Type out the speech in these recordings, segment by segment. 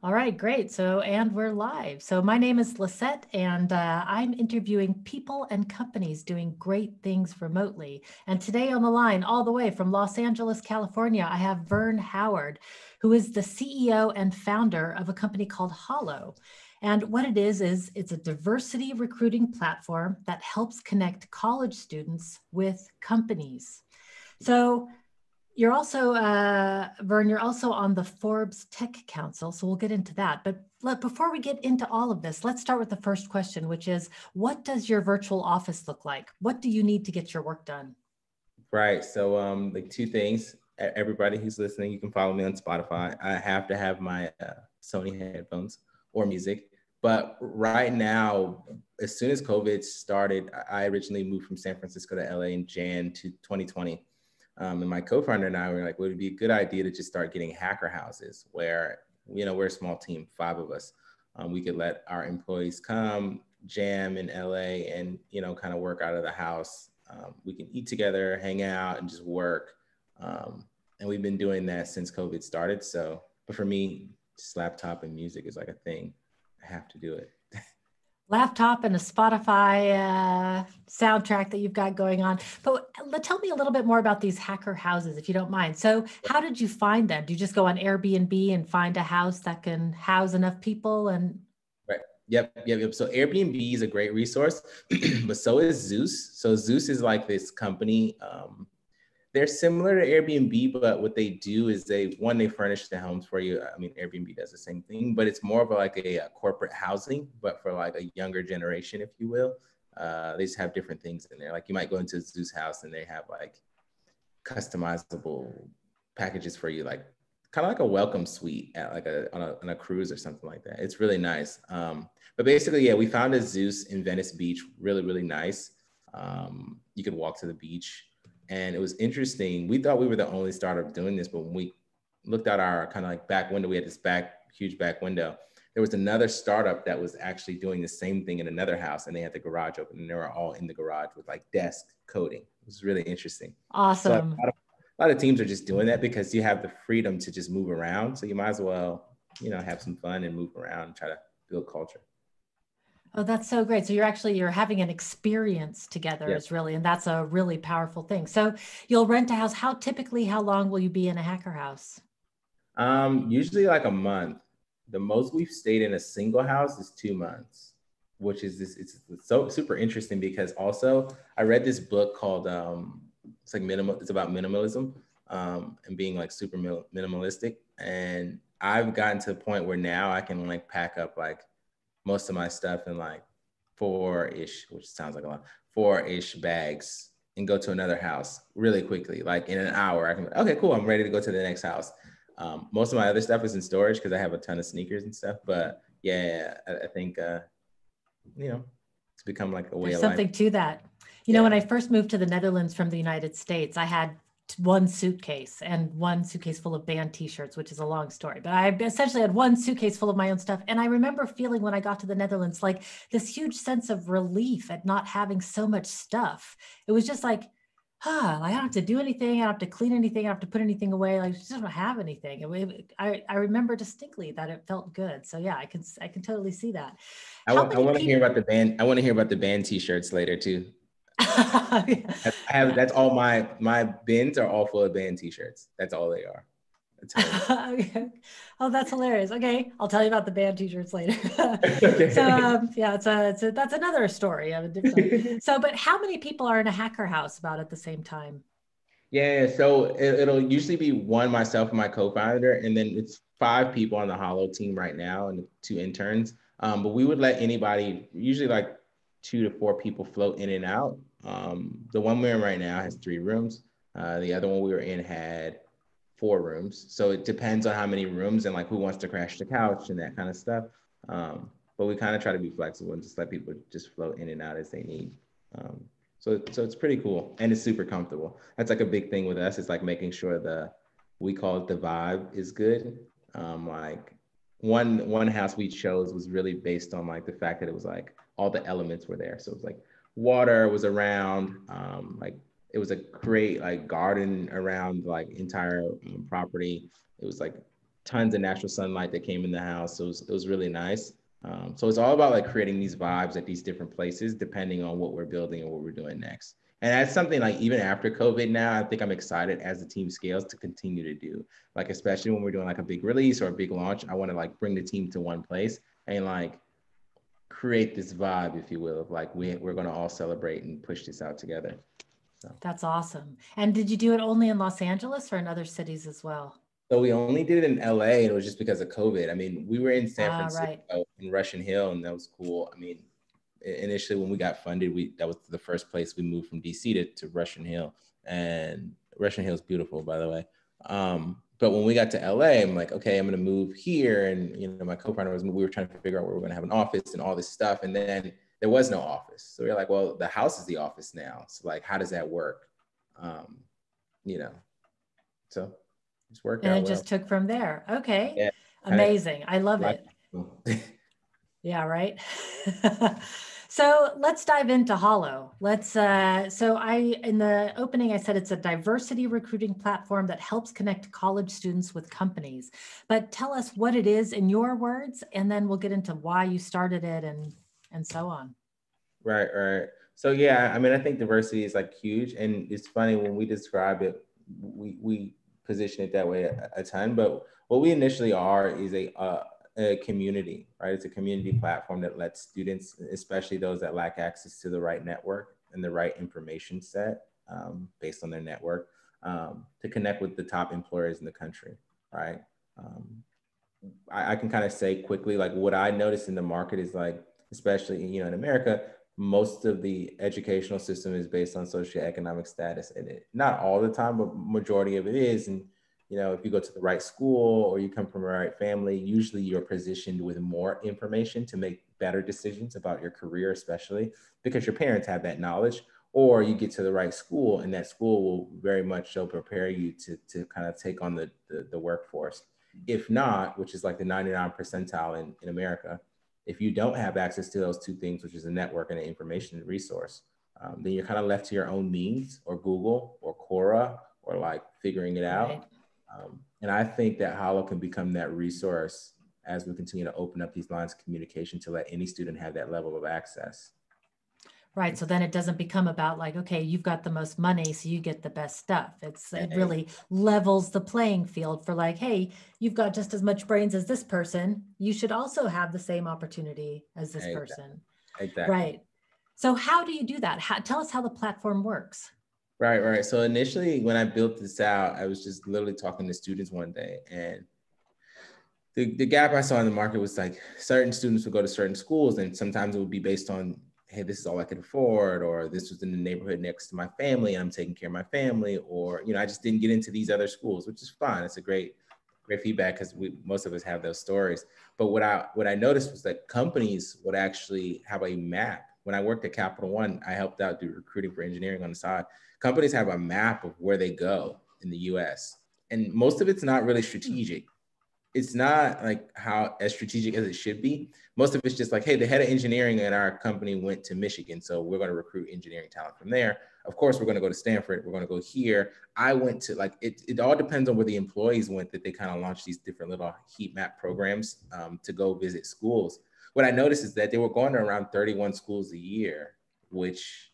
All right, great. And we're live. So, my name is Lisette, and I'm interviewing people and companies doing great things remotely. And today on the line, all the way from Los Angeles, California, I have VERN HOWARD, who is the CEO and founder of a company called Hallo. And what it is it's a diversity recruiting platform that helps connect college students with companies. So, you're also, Vern, you're also on the Forbes Tech Council, so we'll get into that. But before we get into all of this, let's start with the first question, which is, what does your virtual office look like? What do you need to get your work done? Right. So, like two things. Everybody who's listening, you can follow me on Spotify. I have to have my Sony headphones or music. But right now, as soon as COVID started, I originally moved from San Francisco to LA in Jan to 2020. And my co-founder and I were like, would it be a good idea to just start getting hacker houses where, we're a small team, 5 of us. We could let our employees come jam in LA and, kind of work out of the house. We can eat together, hang out, and just work. And we've been doing that since COVID started. So, but for me, just laptop and music is like a thing. I have to do it. Laptop and a Spotify soundtrack that you've got going on. But tell me a little bit more about these hacker houses, if you don't mind. So, how did you find them? Do you just go on Airbnb and find a house that can house enough people? And Right. Yep. So Airbnb is a great resource, but so is Zeus. So Zeus is like this company. They're similar to Airbnb, but what they do is they furnish the homes for you. I mean, Airbnb does the same thing, but it's more of a corporate housing, but for like a younger generation, if you will. They just have different things in there. Like you might go into a Zeus house and they have like customizable packages for you, like kind of like a welcome suite at like on a cruise or something like that. It's really nice. But basically, yeah, we found a Zeus in Venice Beach, really, really nice. You could walk to the beach. And it was interesting. We thought we were the only startup doing this, but when we looked out our kind of like back window, we had this huge back window. There was another startup that was actually doing the same thing in another house, and they had the garage open, and they were all in the garage with like desk coding. It was really interesting. So like, awesome. a lot of teams are just doing that because you have the freedom to just move around. So you might as well, have some fun and move around and try to build culture. Oh, that's so great. So you're having an experience together Yeah. is really, and that's a really powerful thing. So you'll rent a house. How long will you be in a hacker house? Usually like a month. The most we've stayed in a single house is 2 months, which is this. It's so super interesting because also I read this book called it's like minimal. It's about minimalism and being like super minimalistic. And I've gotten to the point where now I can like pack up like most of my stuff in like four-ish, which sounds like a lot, four-ish bags and go to another house really quickly. Like in an hour, I can, okay, cool, I'm ready to go to the next house. Most of my other stuff is in storage because I have a ton of sneakers and stuff. But yeah, I think, it's become like a way There's of life. something to that. When Yeah. I first moved to the Netherlands from the United States, I had one suitcase and one suitcase full of band t-shirts, which is a long story, but I essentially had one suitcase full of my own stuff. And I remember feeling when I got to the Netherlands, like this huge sense of relief at not having so much stuff. It was just like, I don't have to do anything. I don't have to clean anything. I don't have to put anything away. Like, I just don't have anything. I remember distinctly that it felt good. So yeah, I can totally see that. How I many want to hear people? about the band. I want to hear about the band t-shirts later too. I have, that's all my bins are all full of band t-shirts. That's all they are. That's hilarious. Okay. Oh, that's hilarious. Okay, I'll tell you about the band t-shirts later. So Okay. yeah, that's another story of a different time. So, but how many people are in a hacker house about at the same time? Yeah, so it'll usually be one, myself and my co-founder, and then it's 5 people on the Hollow team right now and 2 interns. But we would let anybody, usually like 2 to 4 people, float in and out. The one we're in right now has 3 rooms. The other one we were in had 4 rooms. So it depends on how many rooms and like who wants to crash the couch and that kind of stuff. But we kind of try to be flexible and just let people just float in and out as they need. Um, so it's pretty cool and it's super comfortable. That's like a big thing with us. It's like making sure we call it the vibe is good. Like one house we chose was really based on like the fact that it was like all the elements were there. So it was like water was around, like it was a great like garden around like entire property. It was like tons of natural sunlight that came in the house. So it was really nice. So it's all about like creating these vibes at these different places, depending on what we're building and what we're doing next. And that's something like even after COVID now, I think I'm excited as the team scales to continue to do. Like, especially when we're doing like a big release or a big launch, I want to like bring the team to one place and like create this vibe, if you will, of like we're going to all celebrate and push this out together. So. That's awesome. And did you do it only in Los Angeles or in other cities as well? So we only did it in LA, and it was just because of COVID. I mean, we were in San Ah, right. Francisco in Russian Hill, and that was cool. I mean, initially when we got funded, that was the first place we moved from DC to Russian Hill, and Russian Hill is beautiful, by the way. But when we got to LA, I'm like, okay, I'm gonna move here, and my co-founder we were trying to figure out where we're gonna have an office and all this stuff, and then there was no office, so we were like, well, the house is the office now, so like, how does that work? You know, so it's worked And out it well. just took from there. Okay. Yeah, Amazing. I love kind it. of. Yeah, right. So let's dive into Hallo. In the opening, I said it's a diversity recruiting platform that helps connect college students with companies. But tell us what it is in your words, and then we'll get into why you started it and so on. Right. So yeah, I mean, I think diversity is like huge, and it's funny when we describe it, we position it that way a ton. But what we initially are is a community, right? It's a community platform that lets students, especially those that lack access to the right network and the right information set based on their network, to connect with the top employers in the country, right? I can kind of say quickly, like what I noticed in the market is like, especially in America, most of the educational system is based on socioeconomic status, and not all the time, but majority of it is. And if you go to the right school or you come from the right family, usually you're positioned with more information to make better decisions about your career, especially because your parents have that knowledge. Or you get to the right school, and that school will very much so prepare you to kind of take on the workforce. If not, which is like the 99 percentile in America, if you don't have access to those two things, which is a network and an information resource, then you're kind of left to your own means, or Google or Quora, or like figuring it out. Right. And I think that Hallo can become that resource as we continue to open up these lines of communication to let any student have that level of access. Right. So then it doesn't become about like, okay, you've got the most money, so you get the best stuff. It really levels the playing field for like, hey, you've got just as much brains as this person. You should also have the same opportunity as this person. Exactly. Right. So how do you do that? Tell us how the platform works. Right. So initially when I built this out, I was just literally talking to students one day, and the gap I saw in the market was like certain students would go to certain schools, and sometimes it would be based on, hey, this is all I could afford, or this was in the neighborhood next to my family, and I'm taking care of my family, or I just didn't get into these other schools, which is fine. It's a great feedback because most of us have those stories. But what I noticed was that companies would actually have a map. When I worked at Capital One, I helped out do recruiting for engineering on the side. Companies have a map of where they go in the US, and most of it's not really strategic. It's not like how as strategic as it should be. Most of it's just like, hey, the head of engineering at our company went to Michigan, so we're going to recruit engineering talent from there. Of course, we're going to go to Stanford. We're going to go here. I went to like, it all depends on where the employees went, that they kind of launched these different little heat map programs to go visit schools. What I noticed is that they were going to around 31 schools a year, which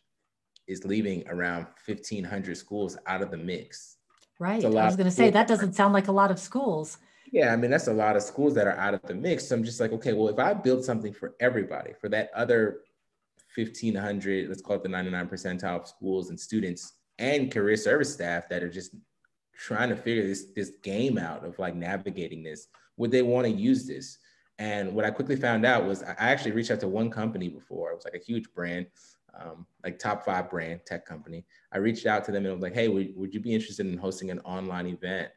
is leaving around 1,500 schools out of the mix. Right. I was going to say, that doesn't sound like a lot of schools. Yeah, I mean, that's a lot of schools that are out of the mix. So I'm just like, okay, well, if I build something for everybody, for that other 1,500, let's call it the 99 percentile of schools and students and career service staff that are just trying to figure this game out of like navigating this, would they want to use this? And what I quickly found out was I actually reached out to one company before. It was like a huge brand, like top 5 brand tech company. I reached out to them and I was like, hey, would you be interested in hosting an online event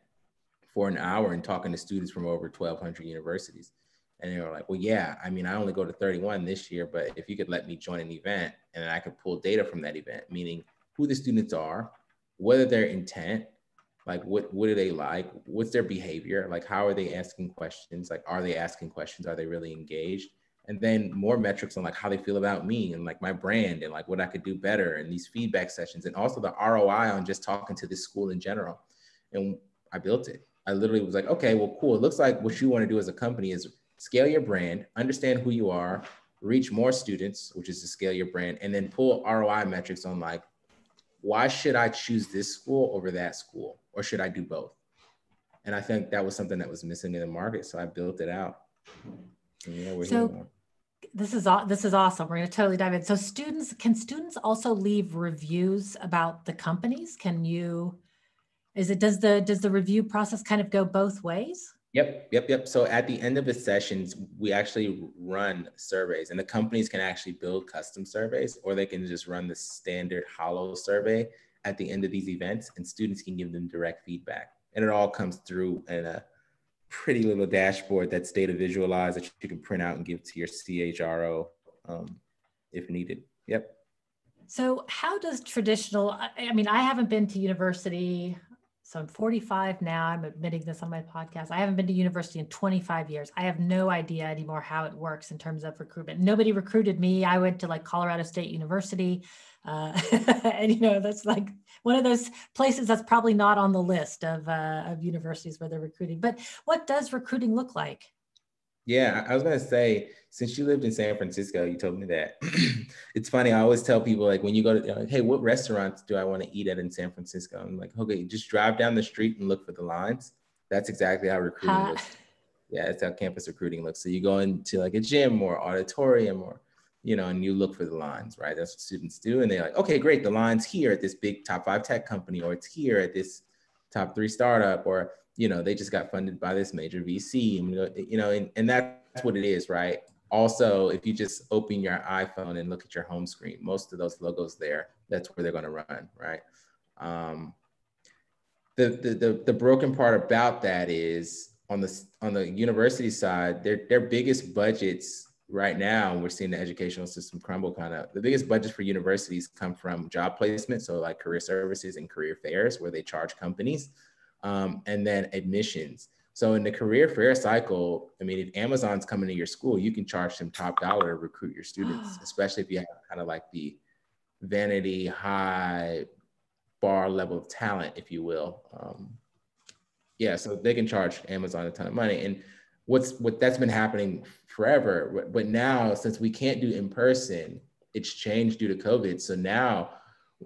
for an hour and talking to students from over 1,200 universities? And they were like, well, yeah, I mean, I only go to 31 this year, but if you could let me join an event and I could pull data from that event, meaning who the students are, what are their intent, like what do they like, what's their behavior, like how are they asking questions, like are they asking questions, are they really engaged? And then more metrics on like how they feel about me and like my brand and like what I could do better, and these feedback sessions, and also the ROI on just talking to this school in general. And I built it. I literally was like, okay, well, cool. It looks like what you want to do as a company is scale your brand, understand who you are, reach more students, which is to scale your brand, and then pull ROI metrics on like, why should I choose this school over that school? Or should I do both? And I think that was something that was missing in the market. So I built it out. And yeah, we're here So now. this is awesome. We're going to totally dive in. So can students also leave reviews about the companies? Does the review process kind of go both ways? Yep. So at the end of the sessions, we actually run surveys, and the companies can actually build custom surveys, or they can just run the standard Hallo survey at the end of these events, and students can give them direct feedback. And it all comes through in a pretty little dashboard that's data visualized that you can print out and give to your CHRO if needed. Yep. So how does I mean, I haven't been to university. So I'm 45 now. I'm admitting this on my podcast. I haven't been to university in 25 years. I have no idea anymore how it works in terms of recruitment. Nobody recruited me. I went to like Colorado State University. And that's like one of those places that's probably not on the list of universities where they're recruiting. But what does recruiting look like? Yeah, I was gonna say, since you lived in San Francisco, you told me that. It's funny. I always tell people like when you go to, like, hey, what restaurants do I want to eat at in San Francisco? I'm like, okay, just drive down the street and look for the lines. That's exactly how recruiting Ha- looks. Yeah, it's how campus recruiting looks. So you go into like a gym or auditorium or, and you look for the lines, right? That's what students do. And they're like, okay, great. The line's here at this big top 5 tech company, or it's here at this top 3 startup, or, they just got funded by this major VC, and that's what it is, right? Also, if you just open your iPhone and look at your home screen, most of those logos there, that's where they're going to run, right? The broken part about that is on the university side, their biggest budgets right now, we're seeing the educational system crumble kind of. The biggest budgets for universities come from job placement, so like career services and career fairs where they charge companies, and then admissions. So in the career fair cycle, I mean, if Amazon's coming to your school, you can charge them top dollar to recruit your students, especially if you have kind of like the vanity high bar level of talent, if you will. Yeah, so they can charge Amazon a ton of money. And what that's been happening forever. But now, since we can't do in person, it's changed due to COVID. So now,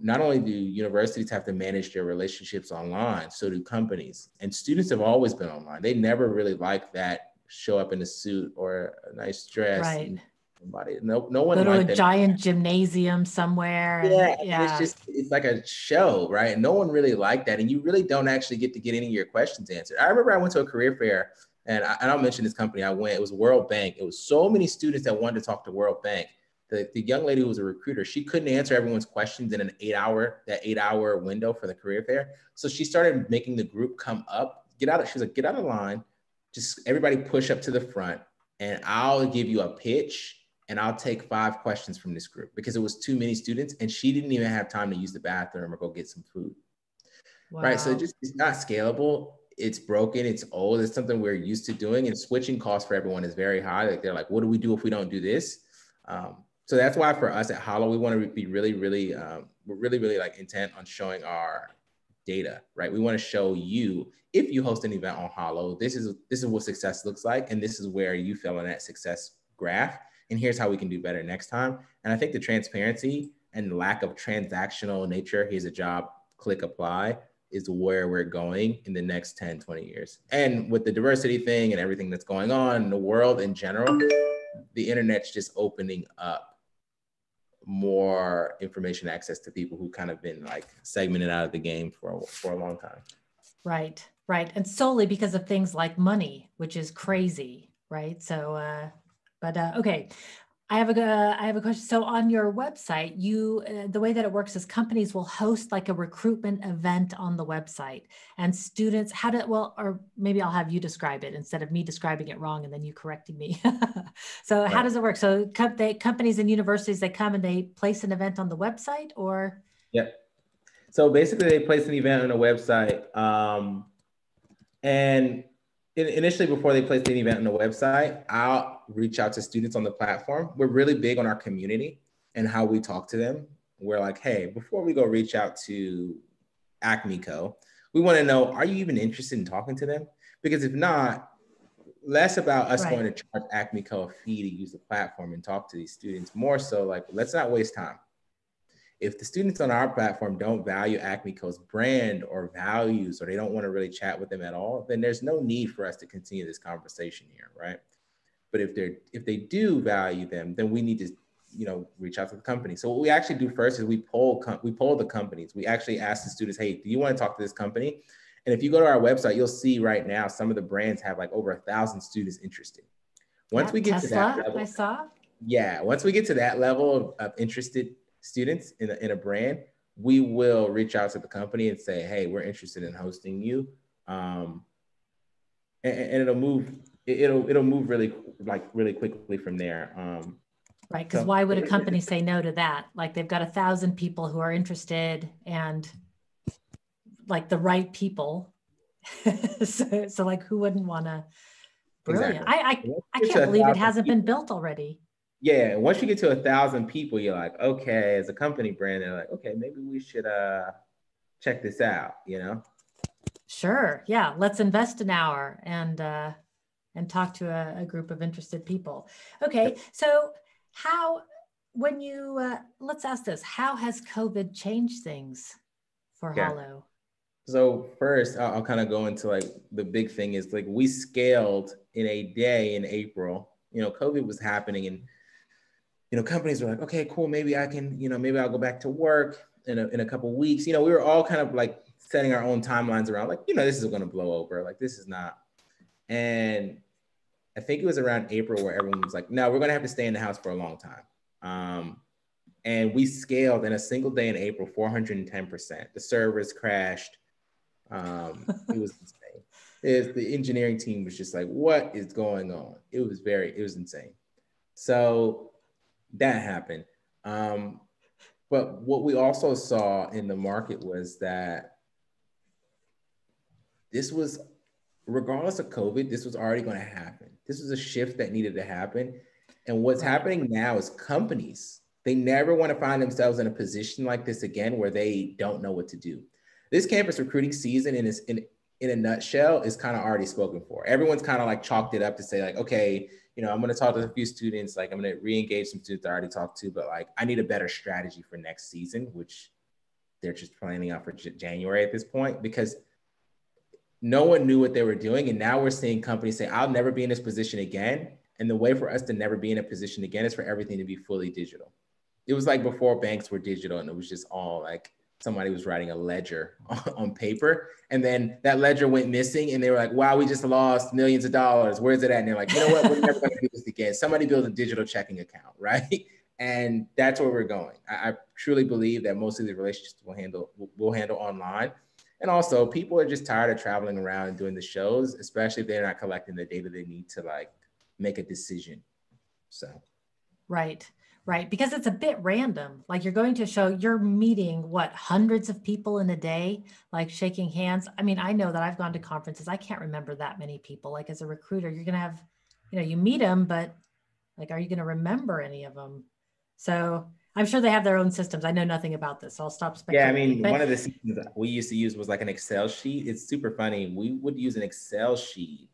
not only do universities have to manage their relationships online, so do companies. And students have always been online. They never really liked that show up in a suit or a nice dress. right. And somebody, no one Go to a liked that. giant gymnasium somewhere. And Yeah, and yeah. it's like a show, right? And no one really liked that. And you really don't actually get to get any of your questions answered. I remember I went to a career fair, and I'll mention this company I went. It was World Bank. It was so many students that wanted to talk to World Bank. The young lady who was a recruiter, she couldn't answer everyone's questions in that 8 hour window for the career fair. So she started making the group come up, she was like, get out of line, just everybody push up to the front, and I'll give you a pitch, and I'll take 5 questions from this group, because it was too many students and she didn't even have time to use the bathroom or go get some food. Wow. Right. So it's not scalable. It's broken. It's old. It's something we're used to doing, and switching costs for everyone is very high. Like they're like, what do we do if we don't do this? So that's why for us at Hallo, we want to be really, really, we're really, really like intent on showing our data, right? We want to show you, if you host an event on Hallo, this is what success looks like, and this is where you fell in that success graph, and here's how we can do better next time. And I think the transparency and lack of transactional nature, here's a job, click apply, is where we're going in the next 10, 20 years. And with the diversity thing and everything that's going on in the world in general, the internet's just opening up more information access to people who kind of been like segmented out of the game for a long time. Right. And solely because of things like money, which is crazy. Right. So, okay. I have a question. So on your website, the way that it works is companies will host like a recruitment event on the website, and students or maybe I'll have you describe it instead of me describing it wrong and then you correcting me. So how does it work? So companies and universities, they come and they place an event on the website, or? Yep. So basically they place an event on the website. And initially, before they place any event on the website, I'll reach out to students on the platform. We're really big on our community and how we talk to them. We're like, hey, before we go reach out to Acme Co., We want to know, are you even interested in talking to them? Because if not, less about us going to charge Acme Co a fee to use the platform and talk to these students, more so like, let's not waste time. If the students on our platform don't value Acme Co's brand or values, or they don't want to really chat with them at all, then there's no need for us to continue this conversation here, right? But if they do value them, then we need to, reach out to the company. So what we actually do first is we poll the companies. We actually ask the students, hey, do you want to talk to this company? And if you go to our website, you'll see right now some of the brands have like over 1,000 students interested. Once we get Tesla, to that level, I saw. Yeah, once we get to that level of interested students in a brand, we will reach out to the company and say, hey, we're interested in hosting you. And it'll move really quickly from there. Right, because why would a company say no to that? Like they've got 1,000 people who are interested and like the right people. so like who wouldn't want to? Brilliant. Exactly. I can't believe it hasn't been built already. Yeah, once you get to 1,000 people, you're like, okay, as a company brand, they're like, okay, maybe we should check this out, Sure. Yeah. Let's invest an hour and talk to a group of interested people. Okay. So let's ask this, how has COVID changed things for Hallo? So first, I'll kind of go into like the big thing is like we scaled in a day in April. COVID was happening and companies were like, okay, cool, maybe I can, maybe I'll go back to work in a couple of weeks. We were all kind of like setting our own timelines around like, this is going to blow over. Like this is not. And I think it was around April where everyone was like, no, we're going to have to stay in the house for a long time. And we scaled in a single day in April, 410%. The servers crashed. It was insane. The engineering team was just like, what is going on? It was insane. So that happened. But what we also saw in the market was that this was, regardless of COVID, this was already going to happen. This was a shift that needed to happen. And what's happening now is companies, they never want to find themselves in a position like this again where they don't know what to do. This campus recruiting season in a nutshell is kind of already spoken for. Everyone's kind of like chalked it up to say like, okay, I'm going to talk to a few students, like I'm going to re-engage some students I already talked to, but like I need a better strategy for next season, which they're just planning out for January at this point, because no one knew what they were doing. And now we're seeing companies say, I'll never be in this position again. And the way for us to never be in a position again is for everything to be fully digital. It was like before banks were digital and it was just all like somebody was writing a ledger on paper. And then that ledger went missing and they were like, wow, we just lost millions of dollars. Where's it at? And they're like, you know what? We're never going to do this again. Somebody build a digital checking account, right? And that's where we're going. I truly believe that most of the relationships we'll handle online. And also people are just tired of traveling around and doing the shows, especially if they're not collecting the data they need to like make a decision. So. Right. Because it's a bit random. Like you're going to a show, you're meeting hundreds of people in a day, like shaking hands. I mean, I know that I've gone to conferences. I can't remember that many people. Like as a recruiter, you're going to have, you meet them, but like, are you going to remember any of them? So I'm sure they have their own systems. I know nothing about this, so I'll stop speculating. Yeah, I mean, one of the systems that we used to use was like an Excel sheet. It's super funny. We would use an Excel sheet.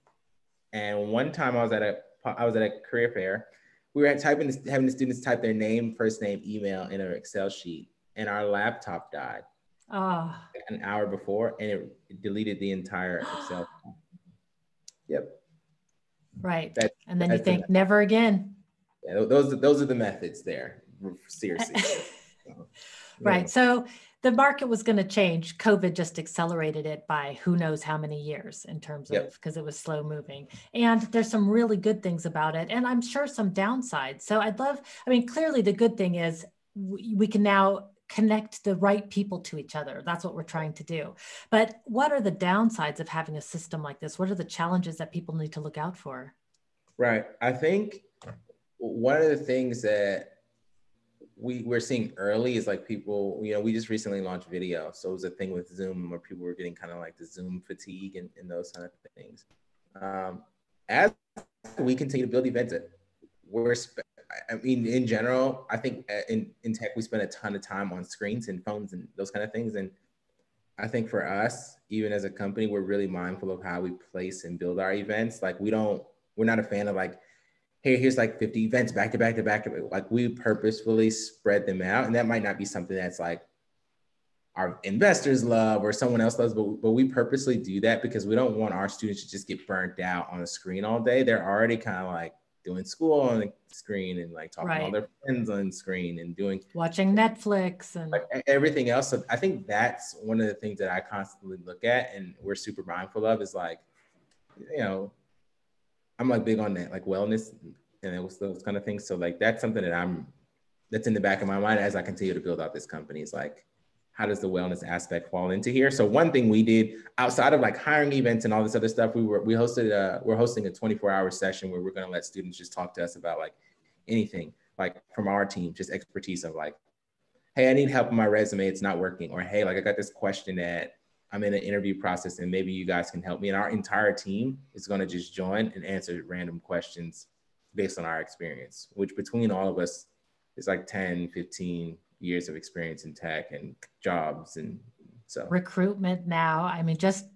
And one time I was at a career fair. We were having the students type their name, first name, email in an Excel sheet, and our laptop died an hour before, and it deleted the entire Excel sheet. Yep. Right. And then you think, never again. Yeah, those are the methods there. Seriously. Right. So the market was going to change. COVID just accelerated it by who knows how many years in terms of, because it was slow moving. And there's some really good things about it. And I'm sure some downsides. So clearly the good thing is we can now connect the right people to each other. That's what we're trying to do. But what are the downsides of having a system like this? What are the challenges that people need to look out for? Right. I think one of the things that we're seeing early is like people, we just recently launched video. So it was a thing with Zoom where people were getting kind of like the Zoom fatigue and those kind of things. As we continue to build events, in general, I think in tech, we spend a ton of time on screens and phones and those kind of things. And I think for us, even as a company, we're really mindful of how we place and build our events. Like we're not a fan of like, hey, here's like 50 events back to back to back to back. Like we purposefully spread them out. And that might not be something that's like our investors love or someone else loves, but we purposely do that because we don't want our students to just get burnt out on the screen all day. They're already kind of like doing school on the screen and like talking to all Right. their friends on screen and doing Watching Netflix and like everything else. So I think that's one of the things that I constantly look at and we're super mindful of is like, you know, I'm like big on that, like wellness and those kind of things. So like, that's something that's in the back of my mind as I continue to build out this company is like, how does the wellness aspect fall into here? So one thing we did outside of like hiring events and all this other stuff, we're hosting a 24-hour session where we're going to let students just talk to us about like anything, like from our team, just expertise of like, hey, I need help with my resume, it's not working, or hey, like I got this question that I'm in an interview process and maybe you guys can help me. And our entire team is going to just join and answer random questions based on our experience, which between all of us is like 10, 15 years of experience in tech and jobs. And so recruitment now. I mean, just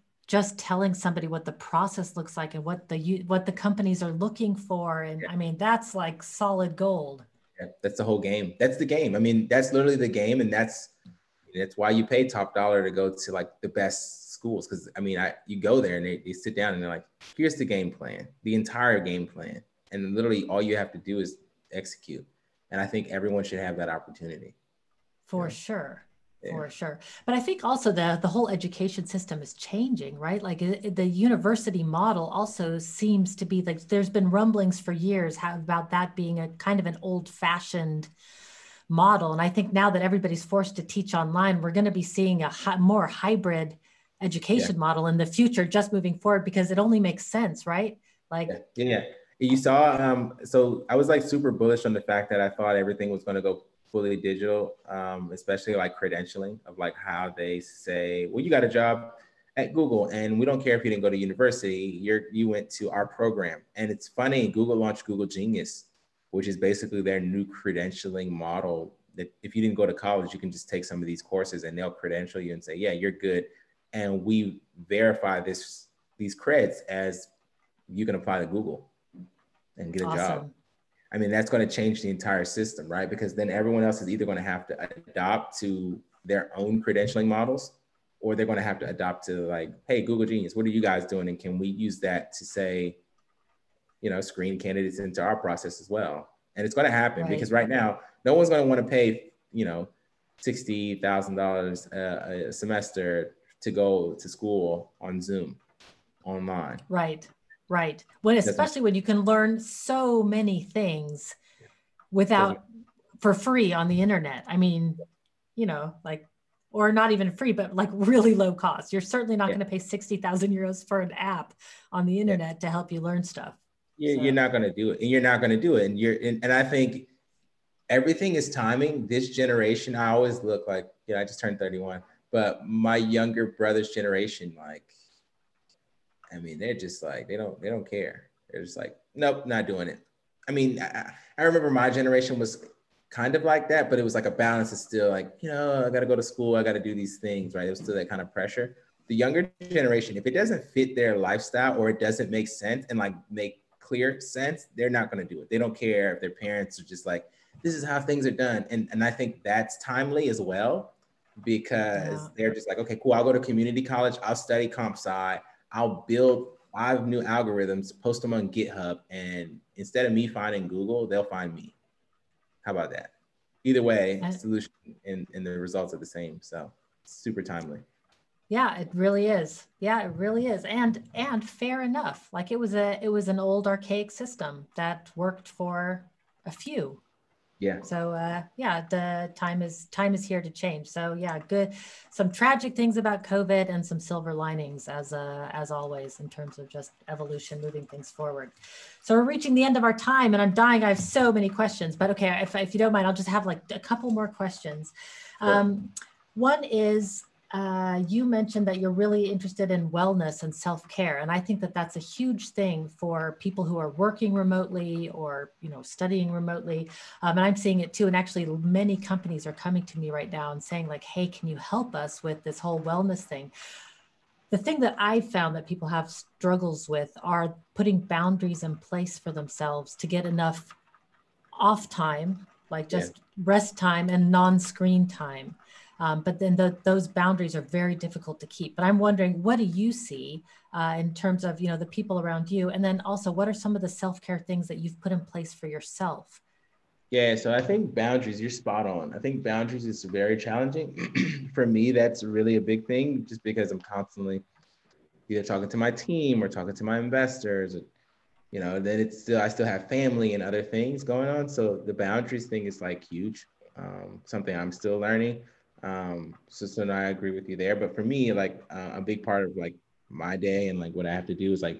telling somebody what the process looks like and what the companies are looking for. And yeah, I mean, that's like solid gold. yeah, that's the whole game. That's the game. I mean, that's literally the game. And that's why you pay top dollar to go to like the best schools. Cause I mean, you go there and they sit down and they're like, here's the game plan, the entire game plan. And literally all you have to do is execute. And I think everyone should have that opportunity. For You know? sure. Yeah. For sure. But I think also the whole education system is changing, right? Like the university model also seems to be like there's been rumblings for years about that being a kind of an old fashioned model. And I think now that everybody's forced to teach online, we're going to be seeing a more hybrid Yeah. education model in the future, just moving forward, because it only makes sense, right? Like, yeah. You saw, so I was like super bullish on the fact that I thought everything was going to go fully digital, especially like credentialing of like how they say, well, you got a job at Google and we don't care if you didn't go to university, you went to our program. And it's funny, Google launched Google Genius, which is basically their new credentialing model that if you didn't go to college, you can just take some of these courses and they'll credential you and say, yeah, you're good. And we verify these creds as you can apply to Google and get a job. awesome. I mean, that's going to change the entire system, right? Because then everyone else is either going to have to adopt to their own credentialing models, or they're going to have to adopt to like, hey, Google Genius, what are you guys doing? And can we use that to say, screen candidates into our process as well? And it's going to happen because right now, no one's going to want to pay, $60,000 a semester to go to school on Zoom online. Right. Right. Especially when you can learn so many things for free on the internet. I mean, like, or not even free, but like really low cost. You're certainly not going to pay 60,000 euros for an app on the internet to help you learn stuff. You're not going to do it, and you're not going to do it. And I think everything is timing. This generation, I always look like, I just turned 31, but my younger brother's generation, like, I mean, they're just like, they don't care. They're just like, nope, not doing it. I mean, I remember my generation was kind of like that, but it was like a balance. It's still like, I got to go to school. I got to do these things, right? It was still that kind of pressure. The younger generation, if it doesn't fit their lifestyle or it doesn't make sense and like make clear sense, they're not going to do it. They don't care if their parents are just like, this is how things are done. And I think that's timely as well, because they're just like, okay, cool. I'll go to community college. I'll study comp sci. I'll build 5 new algorithms, post them on GitHub. And instead of me finding Google, they'll find me. How about that? Either way, solution and the results are the same. So super timely. Yeah, it really is. Yeah, it really is. And fair enough. Like it was an old archaic system that worked for a few. Yeah. So the time is here to change. So yeah, good. Some tragic things about COVID and some silver linings as always in terms of just evolution, moving things forward. So we're reaching the end of our time, and I'm dying. I have so many questions, but okay, if you don't mind, I'll just have like a couple more questions. One is, you mentioned that you're really interested in wellness and self-care. And I think that that's a huge thing for people who are working remotely or, studying remotely. And I'm seeing it too. And actually many companies are coming to me right now and saying like, hey, can you help us with this whole wellness thing? The thing that I've found that people have struggles with are putting boundaries in place for themselves to get enough off time, like Yeah. just rest time and non-screen time. But then those boundaries are very difficult to keep. But I'm wondering, what do you see in terms of, the people around you? And then also, what are some of the self-care things that you've put in place for yourself? Yeah, so I think boundaries, you're spot on. I think boundaries is very challenging. For me, that's really a big thing just because I'm constantly either talking to my team or talking to my investors, then I still have family and other things going on. So the boundaries thing is like huge, something I'm still learning. So I agree with you there. But for me, like a big part of like my day and like what I have to do is like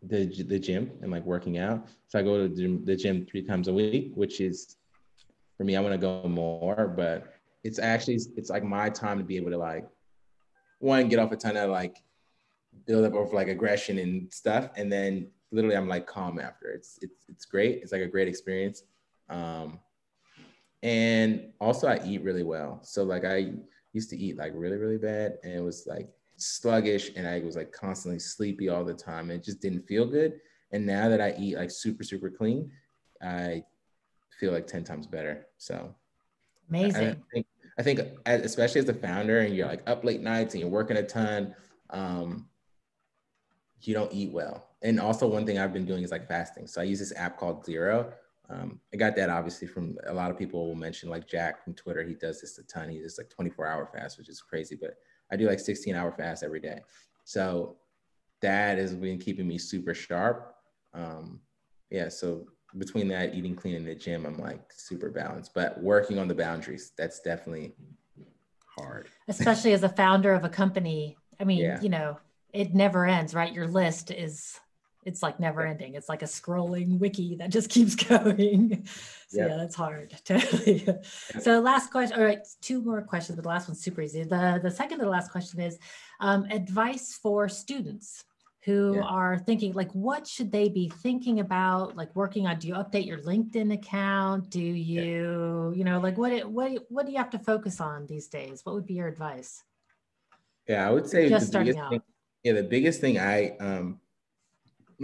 the gym and like working out. So I go to the gym 3 times a week, which is for me, I want to go more, but it's like my time to be able to like one, get off a ton of like build up of like aggression and stuff, and then literally I'm like calm after. It's great. It's like a great experience. And also I eat really well. So like I used to eat like really, really bad and it was like sluggish and I was like constantly sleepy all the time. It just didn't feel good. And now that I eat like super, super clean, I feel like 10 times better. So I Amazing. think especially as a founder and you're like up late nights and you're working a ton, you don't eat well. And also one thing I've been doing is like fasting. So I use this app called Zero. I got that obviously from a lot of people will mention like Jack from Twitter. He does this a ton. He does like 24-hour fast, which is crazy, but I do like 16-hour fast every day. So that has been keeping me super sharp. Yeah. So between that, eating clean in the gym, I'm like super balanced, but working on the boundaries, that's definitely hard. Especially as a founder of a company. I mean, Yeah. it never ends, right? Your list it's like never Yep. ending. It's like a scrolling wiki that just keeps going. So yeah, Yep. that's hard. Totally. Yep. So last question. All right, 2 more questions, but the last one's super easy. The second to the last question is advice for students who Yeah. are thinking like, what should they be thinking about, like working on? Do you update your LinkedIn account? Do Yeah. you, like what do you have to focus on these days? What would be your advice? Yeah, I would You're say just starting out. the biggest thing I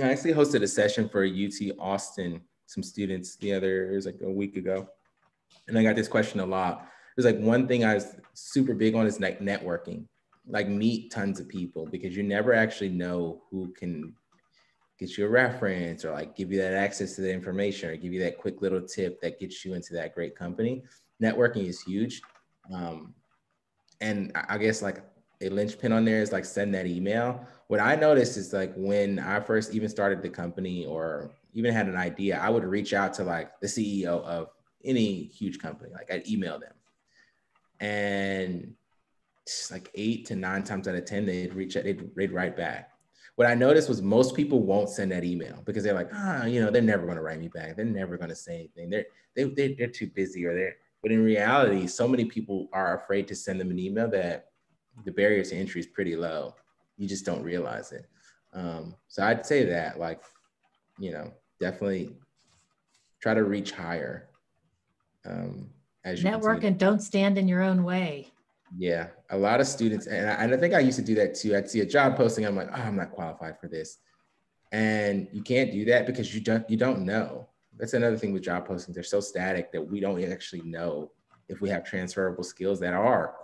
actually hosted a session for UT Austin, some students it was like a week ago. And I got this question a lot. There's like one thing I was super big on is like networking, like meet tons of people because you never actually know who can get you a reference or like give you that access to the information or give you that quick little tip that gets you into that great company. Networking is huge. And I guess like a linchpin on there is like send that email. What I noticed is like when I first even started the company or even had an idea, I would reach out to like the CEO of any huge company. Like I'd email them and it's like 8 to 9 times out of 10, they'd write back. What I noticed was most people won't send that email because they're like, they're never going to write me back. They're never going to say anything. They're too busy but in reality, so many people are afraid to send them an email that the barrier to entry is pretty low. You just don't realize it. So I'd say that like, definitely try to reach higher as you continue Network to. and don't stand in your own way. Yeah, a lot of students, and I think I used to do that too. I'd see a job posting, I'm like, oh, I'm not qualified for this, and you can't do that because you don't know. That's another thing with job postings; they're so static that we don't actually know if we have transferable skills that are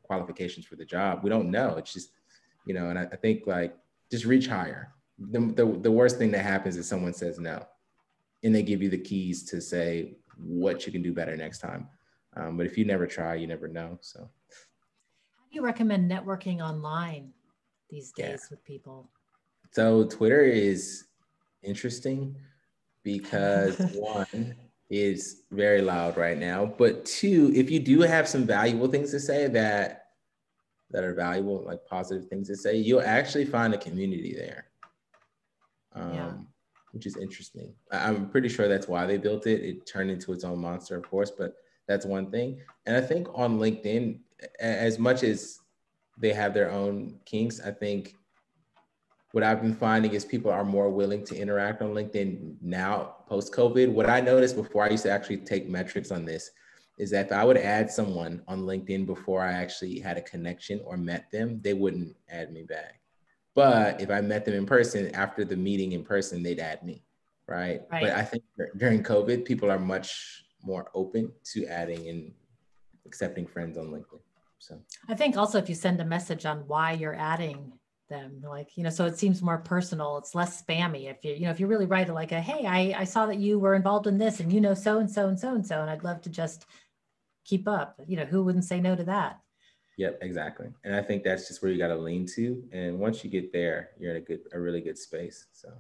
qualifications for the job. We don't know. It's just, and I think like just reach higher. The worst thing that happens is someone says no, and they give you the keys to say what you can do better next time. But if you never try, you never know. So. How do you recommend networking online these Yeah. days with people? So Twitter is interesting because one is very loud right now, but two, if you do have some valuable things to say that are valuable, like positive things to say, you'll actually find a community there, Yeah. which is interesting. I'm pretty sure that's why they built it. It turned into its own monster, of course, but that's one thing. And I think on LinkedIn, as much as they have their own kinks, I think what I've been finding is people are more willing to interact on LinkedIn now post-COVID. What I noticed before, I used to actually take metrics on this, is that if I would add someone on LinkedIn before I actually had a connection or met them, they wouldn't add me back. But if I met them in person, after the meeting in person, they'd add me, right? But I think during COVID, people are much more open to adding and accepting friends on LinkedIn. So I think also if you send a message on why you're adding them, like, you know, so it seems more personal, it's less spammy. If you, you know, if you really write it like a, hey, I saw that you were involved in this and you know, so and so and so and so, and I'd love to just keep up, you know, who wouldn't say no to that? Yep, exactly. And I think that's just where you got to lean to. And once you get there, you're in a really good space. So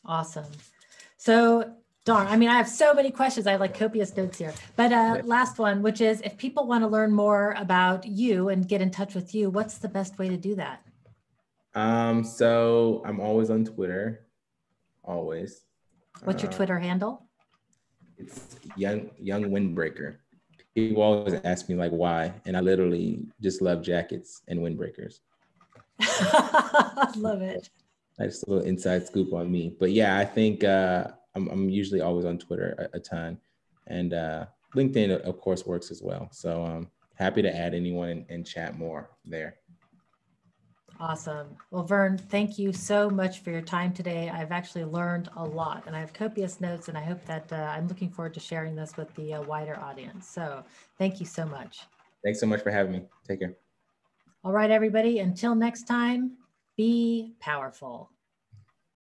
awesome. So darn, I mean, I have so many questions. I have like copious notes here, but last one, which is if people want to learn more about you and get in touch with you, what's the best way to do that? So I'm always on Twitter, always. What's your Twitter handle? It's young windbreaker. People always ask me like why, and I literally just love jackets and windbreakers. Love it. That's a little inside scoop on me, but yeah, I think I'm usually always on Twitter a ton, and LinkedIn of course works as well. So I'm happy to add anyone and chat more there. Awesome. Well, Vern, thank you so much for your time today. I've actually learned a lot and I have copious notes, and I hope that I'm looking forward to sharing this with the wider audience. So thank you so much. Thanks so much for having me. Take care. All right, everybody. Until next time, be powerful.